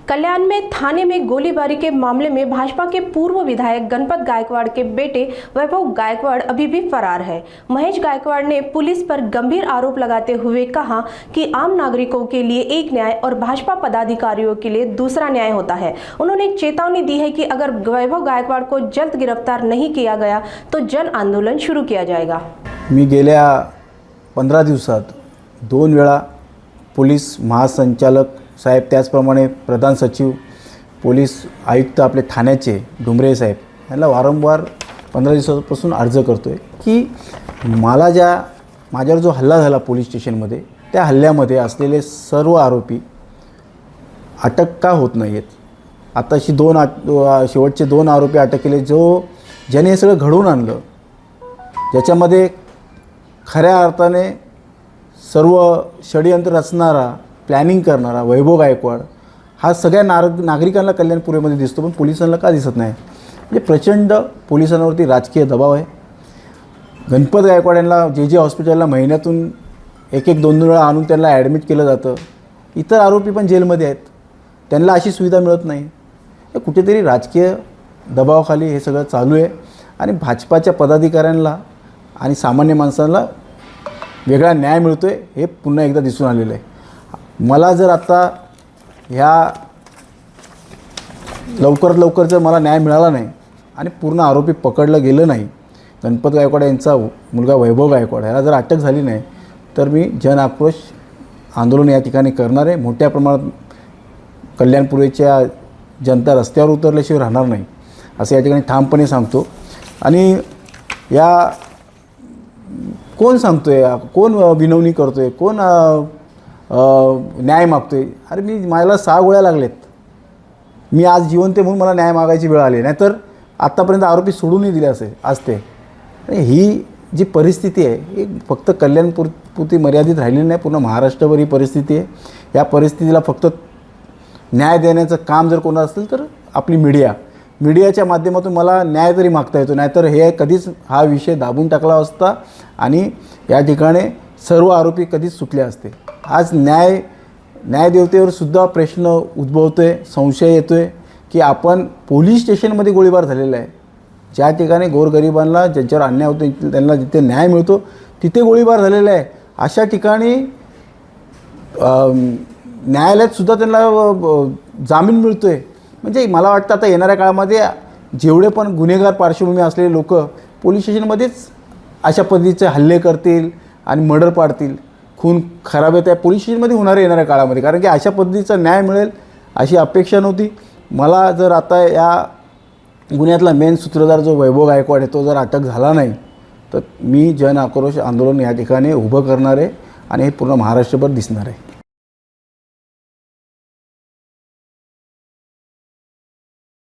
कल्याण में थाने में गोलीबारी के मामले में भाजपा के पूर्व विधायक गणपत गायकवाड़ के बेटे वैभव गायकवाड़ अभी भी फरार है। महेश गायकवाड़ ने पुलिस पर गंभीर आरोप लगाते हुए कहा कि आम नागरिकों के लिए एक न्याय और भाजपा पदाधिकारियों के लिए दूसरा न्याय होता है। उन्होंने चेतावनी दी है कि अगर वैभव गायकवाड़ को जल्द गिरफ्तार नहीं किया गया तो जन आंदोलन शुरू किया जाएगा। मी गेल्या 15 दिवसात 2 वेळा पोलीस महासंचालक साहेब, त्याचप्रमाणे प्रधान सचिव, पोलीस आयुक्त आपले ठाण्याचे डुमरे साहेब यांना वारंवार 15 दिवसापासून अर्ज करतो आहे की माझ्यावर जो हल्ला झाला पोलीस स्टेशनमध्ये, त्या हल्ल्यामध्ये असलेले सर्व आरोपी अटक का होत नाही आहेत। आताशी शेवटचे 2 आरोपी अटक केले, ज्याने हे सगळं घडवून आणलं, ज्याच्यामध्ये खऱ्या अर्थाने सर्व षडयंत्र रचणारा, प्लॅनिंग करणारा वैभव गायकवाड हा सगळ्या नागरिकांना कल्याणपुरीमध्ये दिसतो, पण पोलिसांना का दिसत नाही? म्हणजे प्रचंड पोलिसांवरती राजकीय दबाव आहे। गणपत गायकवाड यांना जे हॉस्पिटलला महिन्यातून 1-2 वेळा आणून त्यांना ॲडमिट केलं जातं। इतर आरोपी पण जेलमध्ये आहेत, त्यांना अशी सुविधा मिळत नाही। कुठेतरी राजकीय दबावाखाली हे सगळं चालू आहे आणि भाजपाच्या पदाधिकाऱ्यांना आणि सामान्य माणसांना वेगळा न्याय मिळतो आहे हे पुन्हा एकदा दिसून आलेलं आहे। मला जर आता ह्या लवकर जर मला न्याय मिळाला नाही आणि पूर्ण आरोपी पकडलं गेलं नाही, गणपत गायकवाड यांचा मुलगा वैभव गायकवाड ह्याला जर अटक झाली नाही, तर मी जन आक्रोश आंदोलन या ठिकाणी करणार आहे। मोठ्या प्रमाणात कल्याणपुरीच्या जनता रस्त्यावर उतरल्याशिवाय राहणार नाही असं या ठिकाणी ठामपणे सांगतो। आणि या कोण सांगतोय, कोण विनवणी करतोय, कोण न्याय मागतोय? अरे मला 6 गोळ्या लागलेत, मी आज जिवंत म्हणून मला न्याय मागायची वेळ आली, नाहीतर आत्तापर्यंत आरोपी सोडूनही दिले असते। ही जी परिस्थिती आहे ही फक्त कल्याणपुरती मर्यादित राहिलेली नाही, पूर्ण महाराष्ट्रभर ही परिस्थिती आहे। या परिस्थितीला फक्त न्याय देण्याचं काम जर कोणाचं असेल तर आपली मीडियाच्या माध्यमातून मला न्याय तरी मागता येतो, नाहीतर हे कधीच हा विषय दाबून टाकला असता आणि या ठिकाणी सर्व आरोपी कधीच सुटले असते। आज न्यायदेवतेवर सुद्धा प्रश्न उद्भवतोय, संशय येतोय की आपण पोलीस स्टेशनमध्ये गोळीबार झालेला आहे, ज्या ठिकाणी गोरगरिबांना ज्यांच्यावर अन्याय होतो त्यांना जिथे न्याय मिळतो तिथे गोळीबार झालेला आहे। अशा ठिकाणी न्यायालयात सुद्धा त्यांना जामीन मिळतोय। म्हणजे मला वाटतं आता येणाऱ्या काळामध्ये जेवढे पण गुन्हेगार पार्श्वभूमी असलेले लोक पोलीस स्टेशनमध्येच अशा पद्धतीचे हल्ले करतील आणि मर्डर पाडतील, खून खराब त्या पोलीस स्टेशनमध्ये होणार आहे येणाऱ्या काळामध्ये, कारण की अशा पद्धतीचा न्याय मिळेल अशी अपेक्षा नव्हती मला। जर आता या गुन्ह्यातला मेन सूत्रधार जो वैभव गायकवाड आहे तो जर अटक झाला नाही तर मी जन आक्रोश आंदोलन या ठिकाणी उभं करणार आहे आणि हे पूर्ण महाराष्ट्रभर दिसणार आहे।